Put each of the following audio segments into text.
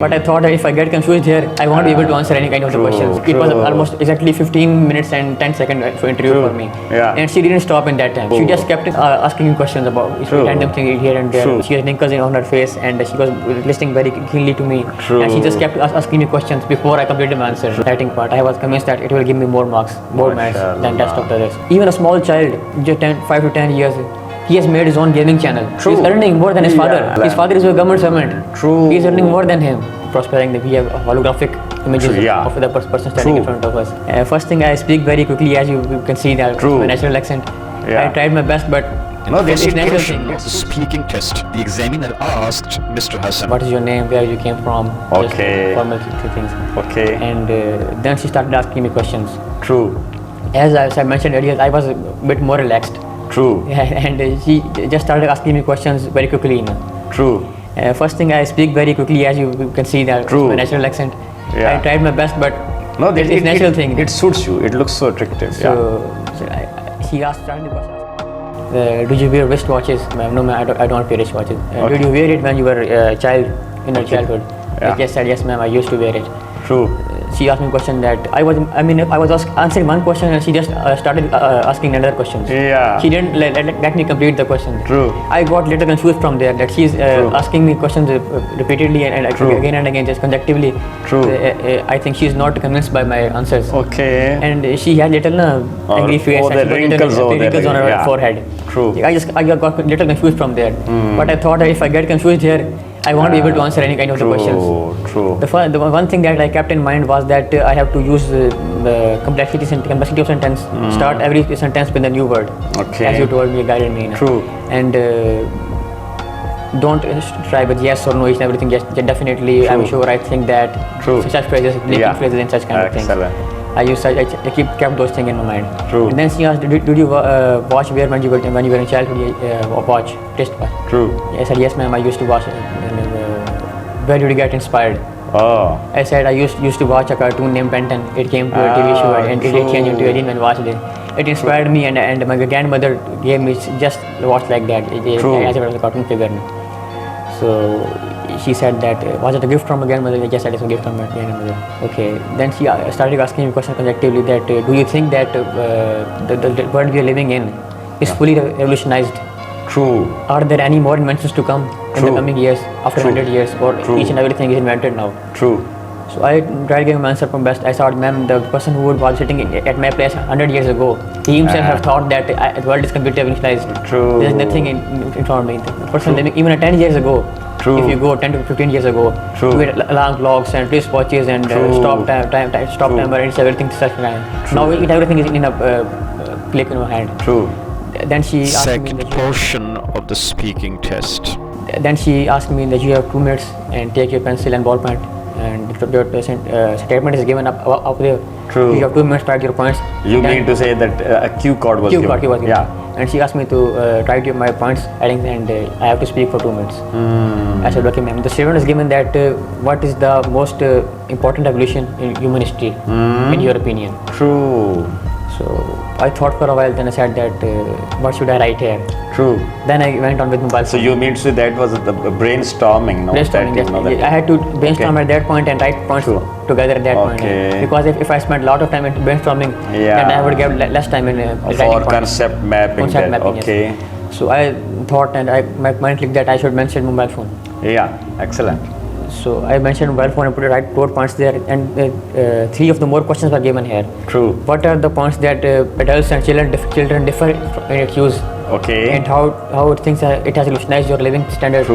But I thought that if I get confused here, I won't be able to answer any kind of the questions. It was almost exactly 15 minutes and 10 seconds for interview for me. Yeah. And she didn't stop in that time. She just kept asking me questions about random things here and there. She had wrinkles on her face and she was listening very keenly to me. And she just kept asking me questions before I completed my answer. Writing part, I was convinced that it will give me more marks, more maths than rest of the others. Even a small child, just 5 to 10 years, he has made his own gaming channel. He's earning more than his father. His father is a government servant. He's earning more than him. Prospering that we have holographic images of the person standing in front of us. First thing, I speak very quickly, as you can see that my natural accent. I tried my best, but this is natural thing. The speaking test. The examiner asked Mr. Hassan, what is your name, where you came from, just formal things. And then she started asking me questions. As I mentioned earlier, I was a bit more relaxed. And she just started asking me questions very quickly. First thing, I speak very quickly, as you can see that my natural accent. I tried my best, but this is natural thing. It suits you. It looks so attractive. She asked the question. Do you wear wristwatches? No, ma'am, I don't wear wristwatches. Did you wear it when you were a child, in your childhood? I said, yes, ma'am, I used to wear it. She asked me a question that I was answering one question and she just started asking another question. She didn't let me complete the question. I got a little confused from there that she's asking me questions repeatedly and again and again, just consecutively. I think she's not convinced by my answers. And she had little angry face and wrinkles on her forehead. I got a little confused from there. But I thought that if I get confused here, I won't be able to answer any kind of the questions. The one thing that I kept in mind was that I have to use the complexity of sentence. Start every sentence with a new word, as you told me, guided me. And don't try with yes or no each and everything. Yes, definitely, I'm sure, I think that. Such phrases, linking phrases and such kind of things. I kept those things in my mind. And then she asked, did you watch where when you were in childhood, watch, test watch? I said, yes, ma'am, I used to watch. Where did you get inspired? I said, I used to watch a cartoon named Ben 10. It came to a TV show and it changed into a dream and watched it. It inspired me and my grandmother gave me just watch like that as if it was a cartoon figure. So she said that, was it a gift from my grandmother? I just said it's a gift from my grandmother. Then she started asking me questions consecutively that, do you think that the world we are living in is fully revolutionized? Are there any more inventions to come in the coming years, after 100 years, or each and everything is invented now? So I tried to give him an answer from best. I thought, ma'am, the person who was sitting at my place 100 years ago, he himself have thought that the world is completely revolutionized. There's nothing in front of me. The person living even 10 years ago, if you go 10 to 15 years ago, you had alarm clocks and wristwatches and stop timer and everything such kind. Now everything is in a click in your hand. Then she asked me second portion of the speaking test. Then she asked me that you have 2 minutes and take your pencil and ball pen, and your statement is given up there. You have 2 minutes to write your points. You mean to say that a cue card was given? And she asked me to write my points, and I have to speak for 2 minutes. I said, okay, ma'am. The statement is given that what is the most important evolution in human history, in your opinion? So I thought for a while, then I said that what should I write here? Then I went on with mobile phone. So you mean to say that was the brainstorming? Brainstorming, I had to brainstorm at that point and write points together at that point. Because if I spent a lot of time in brainstorming, then I would get less time in writing for concept mapping. So I thought and my mind clicked that I should mention mobile phone. Excellent. So I mentioned mobile phone and put right 4 points there, and 3 of the more questions were given here. What are the points that adults and children differ in its use? And how it thinks it has revolutionized your living standard.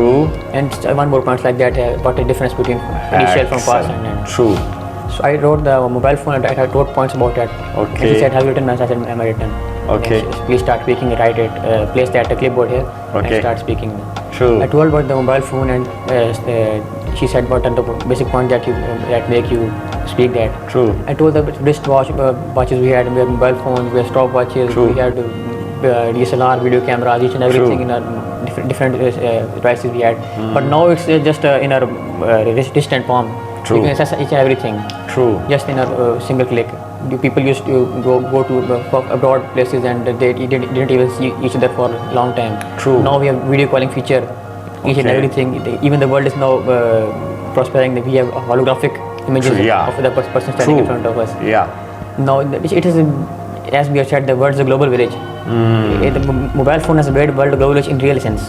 And one more point like that, what the difference between initial from past and So I wrote the mobile phone and I wrote points about that. And she said, have you written? I said, am I written? Please start speaking, write it, place that clipboard here and start speaking. I told about the mobile phone and she said what are the basic points that make you speak that. I told the wristwatches we had mobile phones, we had stopwatches, we had DSLR, video cameras, each and everything in our different devices we had. But now it's just in our distant palm. You can access each and everything. Just in a single click. People used to go to abroad places and they didn't even see each other for a long time. Now we have video calling feature, each and everything. Even the world is now prospering. We have holographic images of the person standing in front of us. Now it is, as we have said, the world is a global village. The mobile phone has made world a global village in real sense.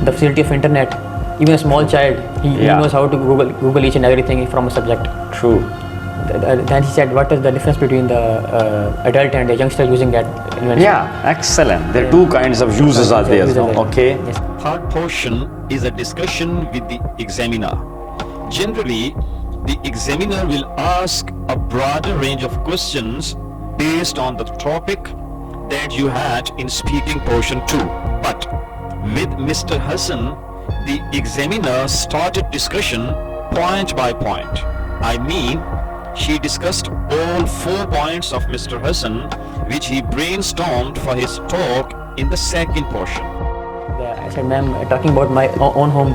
The facility of internet, even a small child, he knows how to Google each and everything from a subject. True. Then he said, what is the difference between the adult and the youngster using that invention? Yeah, excellent. There are two kinds of users are there. Okay. Yes. Third portion is a discussion with the examiner. Generally, the examiner will ask a broader range of questions based on the topic that you had in speaking portion 2. But with Mr. Hassan, the examiner started discussion point by point. I mean, she discussed all 4 points of Mr. Hassan, which he brainstormed for his talk in the second portion. I said, ma'am, talking about my own home,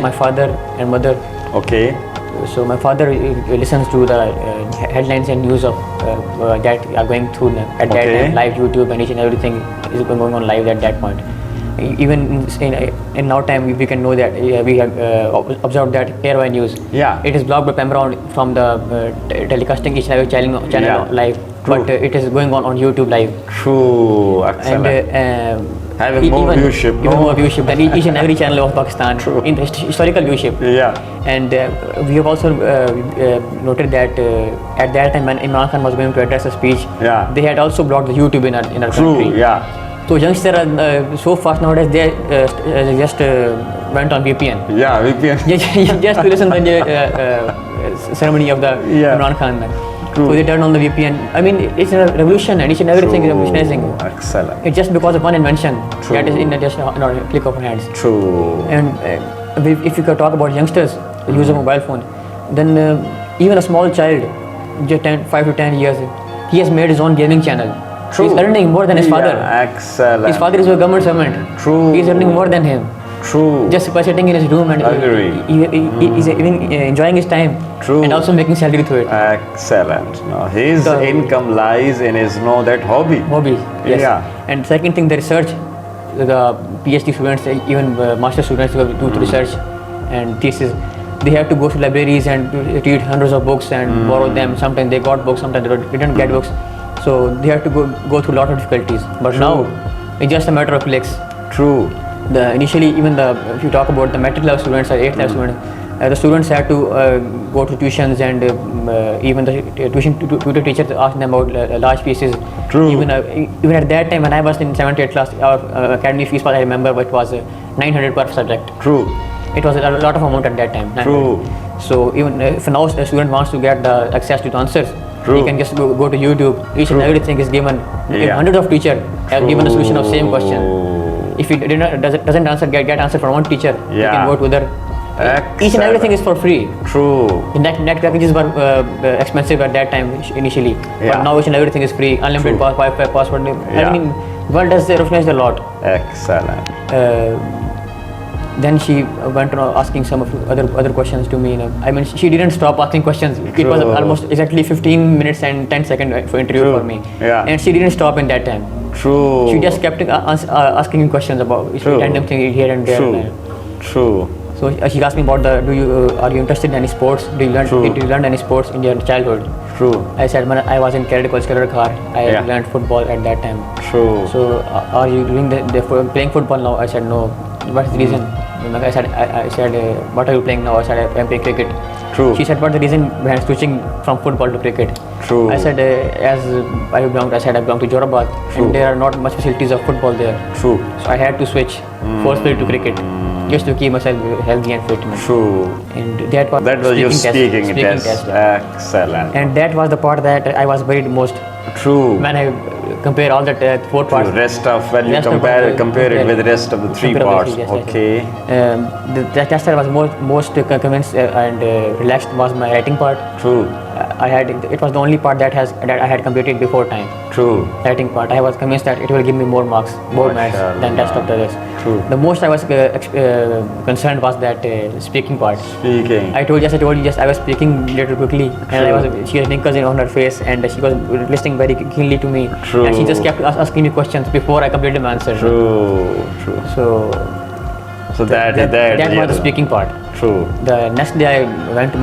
my father and mother. Okay. So my father listens to the headlines and news of that are going through at that time, live YouTube and each and everything is going on live at that point. Even in now time we can know that we have observed that airway news. It is blocked by camera from the telecasting each and every channel live. But it is going on YouTube live. True, excellent. And having more viewership. Even more viewership than each and every channel of Pakistan. In the historical viewership. And we have also noted that at that time when Imran Khan was going to address a speech, they had also blocked the YouTube in our country. So youngsters are so fast nowadays, they just went on VPN. VPN. just to listen to the ceremony of the Imran Khan. So they turn on the VPN. I mean, it's a revolution and each and everything is revolutionizing. Excellent. It's just because of one invention that is in our click of our hands. True. And if you could talk about youngsters, the use of mobile phone, then even a small child, just 5 to 10 years, he has made his own gaming channel. He's earning more than his father. Excellent. His father is a government servant. He's earning more than him. Just by sitting in his room and he's even enjoying his time and also making salary through it. Excellent. Now his income lies in his hobby. Yes. And second thing, the research, the PhD students, even master students who do research and thesis, they have to go to libraries and read hundreds of books and borrow them. Sometimes they got books, sometimes they didn't get books. So they have to go through a lot of difficulties. But now it's just a matter of clicks. Initially, even if you talk about the metric level students or 8th level students, the students had to go to tuitions and even the tutor teachers asked them about large pieces. Even at that time when I was in 7th, 8th class, our academy fees, I remember, it was 900 per subject. It was a lot of amount at that time. So even if now a student wants to get the access to the answers, he can just go to YouTube. Each and everything is given. Hundreds of teachers have given a solution of same question. If he doesn't answer, get answer from one teacher, he can go to other. Each and everything is for free. The net packages were expensive at that time initially, but now each and everything is free. Unlimited Wi-Fi, password. I mean, world has revolutionized a lot. Excellent. Then she went on asking some of other questions to me. I mean, she didn't stop asking questions. It was almost exactly 15 minutes and 10 seconds for interview for me. And she didn't stop in that time. She just kept asking questions about random things here and there. So she asked me about are you interested in any sports? Did you learn any sports in your childhood? I said, I was in Kerala college, I learned football at that time. So are you doing playing football now? I said, no. What's the reason? I said, what are you playing now? I said, I'm playing cricket. She said, what's the reason behind switching from football to cricket? I said, as I belong to Jauharabad, and there are not much facilities of football there. So I had to switch forcefully to cricket just to keep myself healthy and fit. And that was your speaking test. Excellent. And that was the part that I was worried most. When I compare all the 4 parts. When you compare it with the rest of the 3 parts. The test I was most convinced and relaxed was my writing part. It was the only part that I had completed before time. Writing part. I was convinced that it will give me more marks than rest of the others. The most I was concerned was that speaking part. I told you, I was speaking a little quickly, and she had wrinkles on her face, and she was listening very keenly to me, and she just kept asking me questions before I completed my answer. So So that was the speaking part. True. The next day I went to